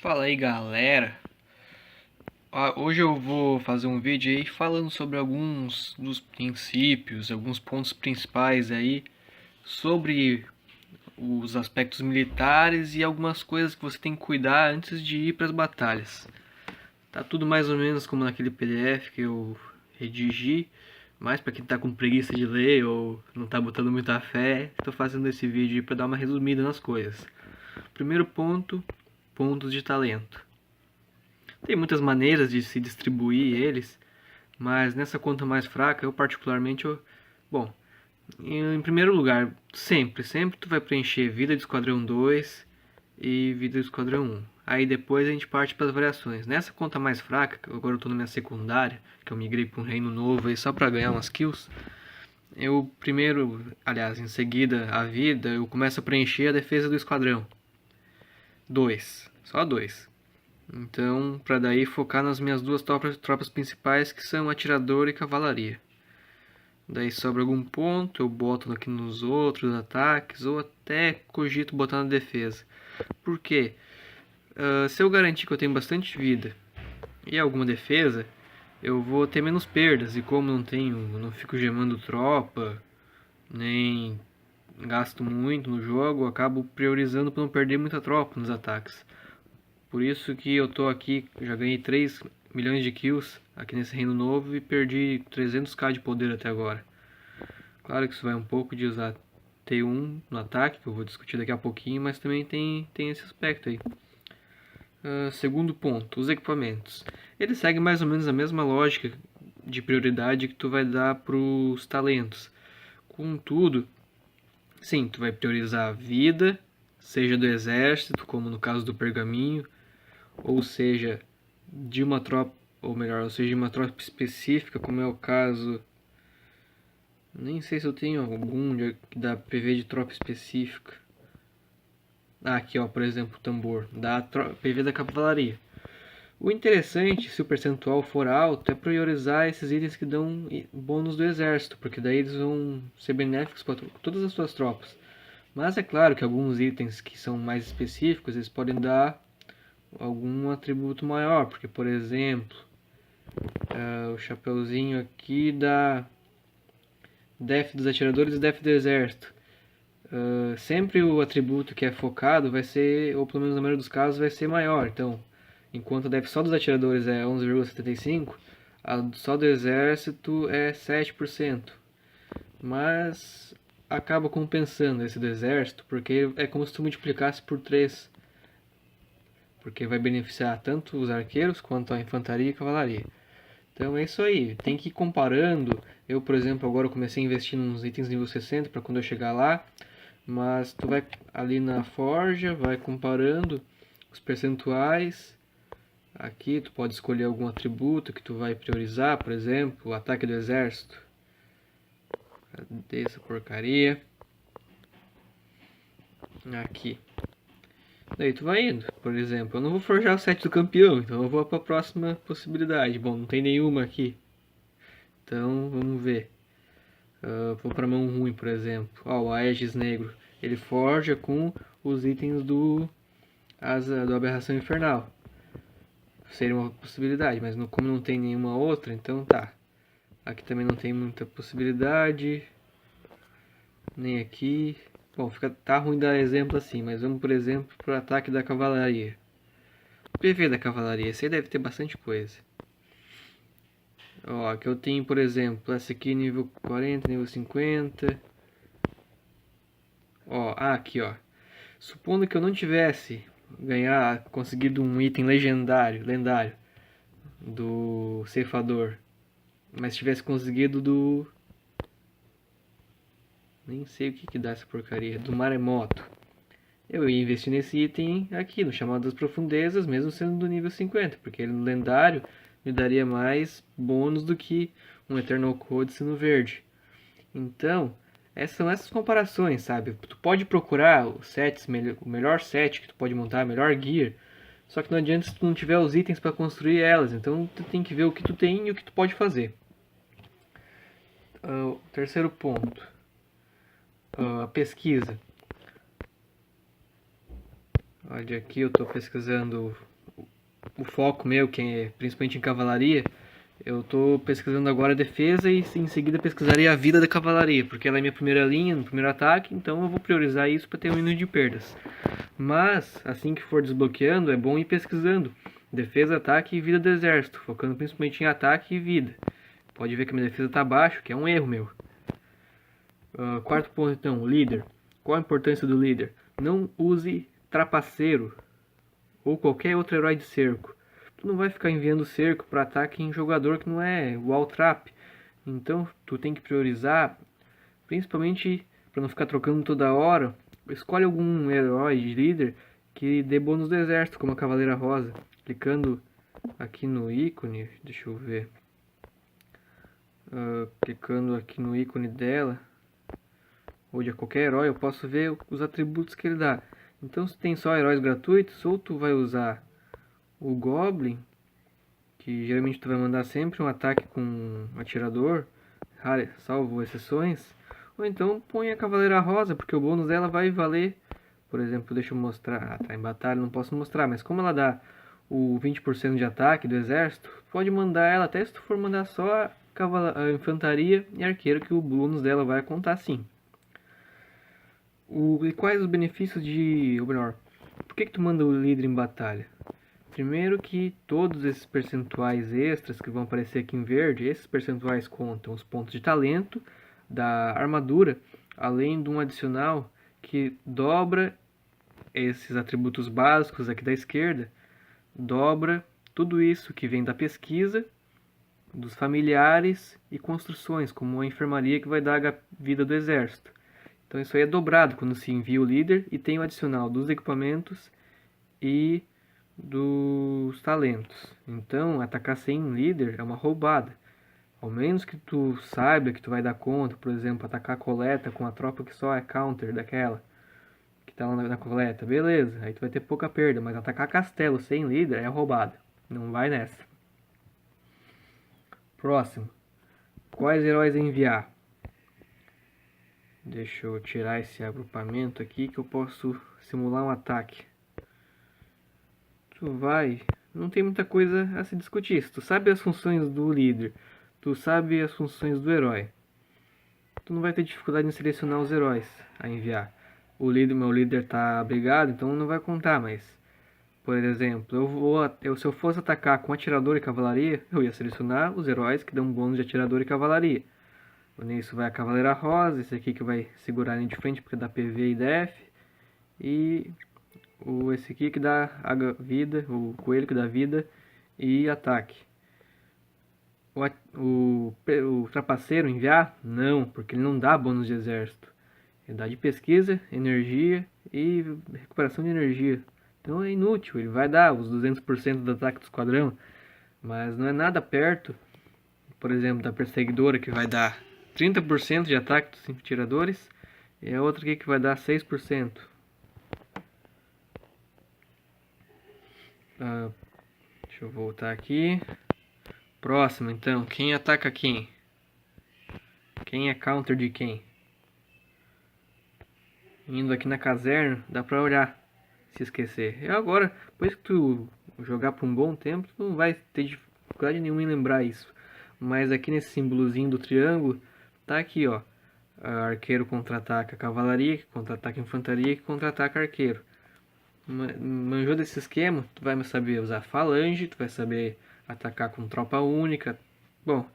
Fala aí, galera. Hoje eu vou fazer um vídeo aí falando sobre alguns dos princípios, alguns pontos principais aí sobre os aspectos militares e algumas coisas que você tem que cuidar antes de ir para as batalhas. Tá tudo mais ou menos como naquele PDF que eu redigi, mas para quem tá com preguiça de ler ou não tá botando muita fé, estou fazendo esse vídeo para dar uma resumida nas coisas. Primeiro ponto, pontos de talento. Tem muitas maneiras de se distribuir eles, mas nessa conta mais fraca, eu particularmente, bom, em primeiro lugar, sempre tu vai preencher vida de esquadrão 2 e vida de esquadrão 1. Aí depois a gente parte para as variações. Nessa conta mais fraca, que agora eu estou na minha secundária, que eu migrei para um reino novo aí só para ganhar umas kills, eu primeiro, aliás, em seguida a vida, eu começo a preencher a defesa do esquadrão 2, só 2. Então, para daí focar nas minhas duas tropas principais, que são atirador e cavalaria. Daí sobra algum ponto, eu boto aqui nos outros ataques, ou até cogito botar na defesa. Por quê? Se eu garantir que eu tenho bastante vida e alguma defesa, eu vou ter menos perdas. E como não fico gemando tropa, nem gasto muito no jogo, eu acabo priorizando para não perder muita tropa nos ataques. Por isso que eu tô aqui, já ganhei 3 milhões de kills aqui nesse reino novo e perdi 300k de poder até agora. Claro que isso vai um pouco de usar T1 no ataque, que eu vou discutir daqui a pouquinho, mas também tem esse aspecto aí. Segundo ponto, os equipamentos. Eles seguem mais ou menos a mesma lógica de prioridade que tu vai dar para os talentos. Contudo, sim, tu vai priorizar a vida, seja do exército, como no caso do pergaminho, ou seja, de uma tropa, ou melhor, ou seja, de uma tropa específica, como é o caso. Nem sei se eu tenho algum que dá PV de tropa específica. Aqui, ó, por exemplo, o tambor, dá PV da cavalaria. O interessante, se o percentual for alto, é priorizar esses itens que dão bônus do exército, porque daí eles vão ser benéficos para todas as suas tropas. Mas é claro que alguns itens que são mais específicos, eles podem dar algum atributo maior, porque por exemplo, o chapeuzinho aqui dá def dos atiradores e def do exército. Sempre o atributo que é focado vai ser, ou pelo menos na maioria dos casos, vai ser maior. Então, enquanto o def só dos atiradores é 11,75, a só do exército é 7%. Mas acaba compensando esse do exército, porque é como se tu multiplicasse por 3. Porque vai beneficiar tanto os arqueiros quanto a infantaria e a cavalaria. Então é isso aí, tem que ir comparando. Eu, por exemplo, agora comecei a investir nos itens nível 60 para quando eu chegar lá. Mas tu vai ali na forja, vai comparando os percentuais. Aqui tu pode escolher algum atributo que tu vai priorizar, por exemplo, o ataque do exército. Cadê essa porcaria? Aqui. Daí tu vai indo, por exemplo, eu não vou forjar o set do campeão, então eu vou para a próxima possibilidade. Bom, não tem nenhuma aqui. Então, vamos ver. Vou para mão ruim, por exemplo. Ó, o Aegis Negro. Ele forja com os itens do Aberração Infernal. Seria uma possibilidade, mas como não tem nenhuma outra, então tá. Aqui também não tem muita possibilidade. Nem aqui. Bom, tá ruim dar exemplo assim, mas vamos, por exemplo, para o ataque da cavalaria. O PV da cavalaria, esse aí deve ter bastante coisa. Ó, aqui eu tenho, por exemplo, essa aqui nível 40, nível 50. Ó, aqui, ó. Supondo que eu não tivesse conseguido um item lendário do ceifador, mas tivesse conseguido nem sei o que dá essa porcaria, do maremoto. Eu ia investir nesse item aqui, no chamado das profundezas, mesmo sendo do nível 50, porque ele no lendário me daria mais bônus do que um Eternal Codice no verde. Então, são essas comparações, sabe? Tu pode procurar o melhor set que tu pode montar, a melhor gear, só que não adianta se tu não tiver os itens para construir elas. Então, tu tem que ver o que tu tem e o que tu pode fazer. Terceiro ponto, a pesquisa. Olha, aqui eu estou pesquisando o foco meu, que é principalmente em cavalaria, eu tô pesquisando agora a defesa e em seguida pesquisarei a vida da cavalaria, porque ela é minha primeira linha, no primeiro ataque, então eu vou priorizar isso para ter um mínimo de perdas. Mas, assim que for desbloqueando, é bom ir pesquisando defesa, ataque e vida do exército, focando principalmente em ataque e vida. Pode ver que a minha defesa está abaixo, que é um erro meu. Quarto ponto então, líder. Qual a importância do líder? Não use trapaceiro ou qualquer outro herói de cerco. Tu não vai ficar enviando cerco para ataque em jogador que não é wall trap. Então tu tem que priorizar, principalmente para não ficar trocando toda hora. Escolhe algum herói de líder que dê bônus do exército, como a Cavaleira Rosa. Clicando aqui no ícone, deixa eu ver. Clicando aqui no ícone dela, ou de qualquer herói, eu posso ver os atributos que ele dá. Então se tem só heróis gratuitos, ou tu vai usar o Goblin, que geralmente tu vai mandar sempre um ataque com um atirador, salvo exceções, ou então põe a Cavaleira Rosa, porque o bônus dela vai valer, por exemplo, deixa eu mostrar, tá em batalha, não posso mostrar, mas como ela dá o 20% de ataque do exército, pode mandar ela, até se tu for mandar só a infantaria e arqueiro, que o bônus dela vai contar sim. E quais os benefícios de, ou melhor, por que tu manda o líder em batalha? Primeiro que todos esses percentuais extras que vão aparecer aqui em verde, esses percentuais contam os pontos de talento da armadura, além de um adicional que dobra esses atributos básicos aqui da esquerda, dobra tudo isso que vem da pesquisa, dos familiares e construções, como a enfermaria que vai dar a vida do exército. Então isso aí é dobrado quando se envia o líder e tem o adicional dos equipamentos e dos talentos. Então, atacar sem líder é uma roubada. Ao menos que tu saiba que tu vai dar conta, por exemplo, atacar a coleta com a tropa que só é counter daquela que tá lá na coleta, beleza, aí tu vai ter pouca perda, mas atacar castelo sem líder é roubada. Não vai nessa. Próximo. Quais heróis enviar? Deixa eu tirar esse agrupamento aqui que eu posso simular um ataque. Não tem muita coisa a se discutir. Se tu sabe as funções do líder, tu sabe as funções do herói, tu não vai ter dificuldade em selecionar os heróis a enviar. Meu líder tá brigado, então não vai contar, mas por exemplo, se eu fosse atacar com atirador e cavalaria, eu ia selecionar os heróis que dão bônus de atirador e cavalaria. Nisso vai a Cavaleira Rosa, esse aqui que vai segurar a linha de frente porque dá PV e DF, e esse aqui que dá vida, o coelho que dá vida e ataque. O trapaceiro enviar? Não, porque ele não dá bônus de exército. Ele dá de pesquisa, energia e recuperação de energia. Então é inútil, ele vai dar os 200% do ataque do esquadrão, mas não é nada perto, por exemplo, da perseguidora que vai dar 30% de ataque dos 5 tiradores e a outra aqui que vai dar 6%. Deixa eu voltar aqui. Próximo então, quem ataca quem? Quem é counter de quem? Indo aqui na caserna, dá pra olhar, se esquecer. E agora, depois que tu jogar por um bom tempo, tu não vai ter dificuldade nenhuma em lembrar isso. Mas aqui nesse símbolozinho do triângulo, tá aqui ó, arqueiro contra-ataca cavalaria, contra-ataca infantaria e contra-ataca arqueiro. Manjou desse esquema, tu vai saber usar falange, tu vai saber atacar com tropa única. Bom,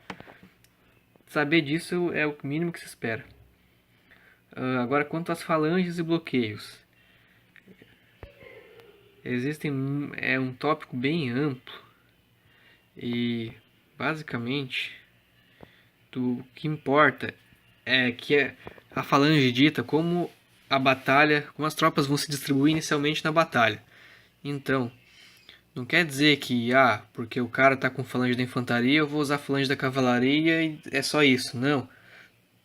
saber disso é o mínimo que se espera. Agora quanto às falanges e bloqueios. É um tópico bem amplo e basicamente o que importa é que a falange dita como a batalha, como as tropas vão se distribuir inicialmente na batalha. Então, não quer dizer que, porque o cara tá com falange da infantaria, eu vou usar falange da cavalaria e é só isso. Não.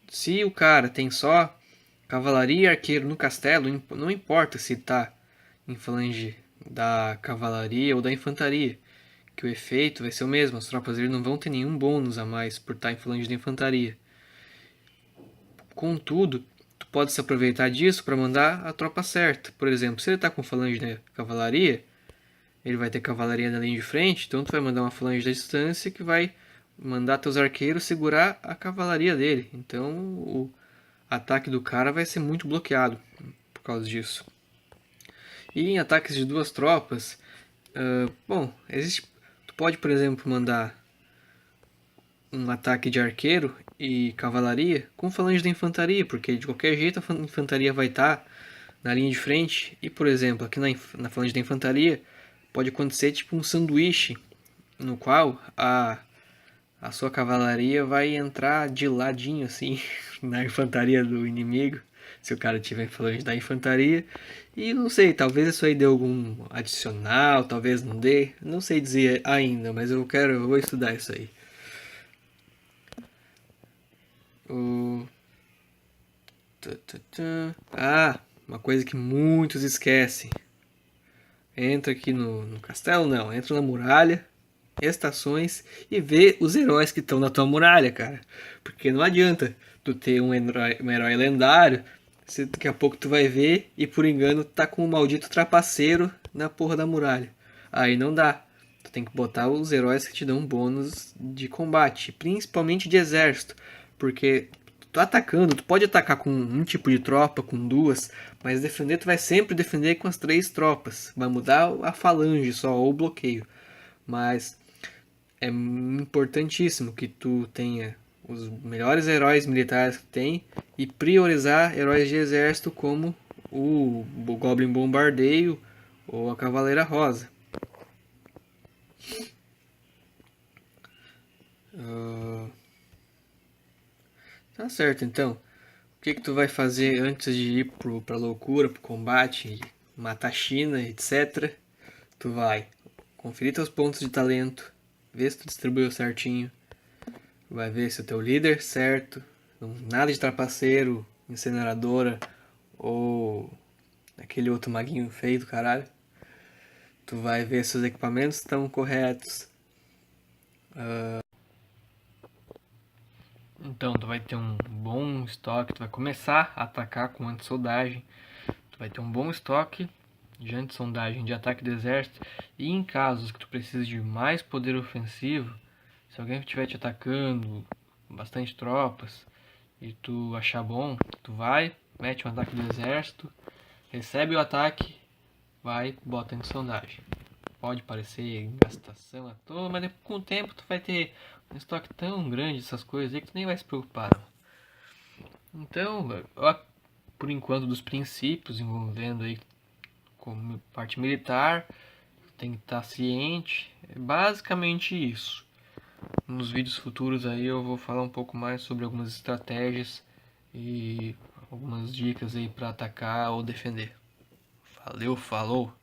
Se o cara tem só cavalaria e arqueiro no castelo, não importa se tá em falange da cavalaria ou da infantaria, que o efeito vai ser o mesmo. As tropas dele não vão ter nenhum bônus a mais por estar em falange da infantaria. Contudo, tu pode se aproveitar disso para mandar a tropa certa. Por exemplo, se ele está com falange da cavalaria, ele vai ter cavalaria na linha de frente, então tu vai mandar uma falange da distância que vai mandar teus arqueiros segurar a cavalaria dele. Então o ataque do cara vai ser muito bloqueado por causa disso. E em ataques de duas tropas, bom, tu pode, por exemplo, mandar um ataque de arqueiro e cavalaria com falange da infantaria, porque de qualquer jeito a infantaria vai estar na linha de frente. E, por exemplo, aqui na falange da infantaria pode acontecer tipo um sanduíche, no qual a sua cavalaria vai entrar de ladinho assim na infantaria do inimigo, se o cara tiver falange da infantaria. E não sei, talvez isso aí dê algum adicional, talvez não dê, não sei dizer ainda, mas eu vou estudar isso aí. O... Ah, uma coisa que muitos esquecem. Entra aqui no castelo, não. Entra na muralha, estações e vê os heróis que estão na tua muralha, cara. Porque não adianta tu ter um herói lendário, se daqui a pouco tu vai ver e por engano tá com o maldito trapaceiro na porra da muralha. Aí não dá. Tu tem que botar os heróis que te dão bônus de combate, principalmente de exército, porque tu atacando, tu pode atacar com um tipo de tropa, com duas, mas defender tu vai sempre defender com as três tropas. Vai mudar a falange só ou o bloqueio. Mas é importantíssimo que tu tenha os melhores heróis militares que tem e priorizar heróis de exército como o Goblin Bombardeio ou a Cavaleira Rosa. Tá certo, então. O que tu vai fazer antes de ir pra loucura, pro combate, matar a China, etc. Tu vai conferir teus pontos de talento, ver se tu distribuiu certinho, vai ver se o teu líder certo, nada de trapaceiro, incineradora ou aquele outro maguinho feio do caralho. Tu vai ver se os equipamentos estão corretos. Então tu vai ter um bom estoque, tu vai começar a atacar com anti-soldagem. Tu vai ter um bom estoque de anti-sondagem de ataque do exército. E em casos que tu precise de mais poder ofensivo, se alguém estiver te atacando, bastante tropas, e tu achar bom, tu vai, mete um ataque do exército, recebe o ataque, vai, bota em sondagem. Pode parecer gastação à toa, mas com o tempo tu vai ter um estoque tão grande dessas coisas aí que tu nem vai se preocupar. Não. Então, por enquanto, dos princípios envolvendo aí como parte militar, tem que estar ciente. É basicamente isso. Nos vídeos futuros aí eu vou falar um pouco mais sobre algumas estratégias e algumas dicas aí para atacar ou defender. Valeu, falou!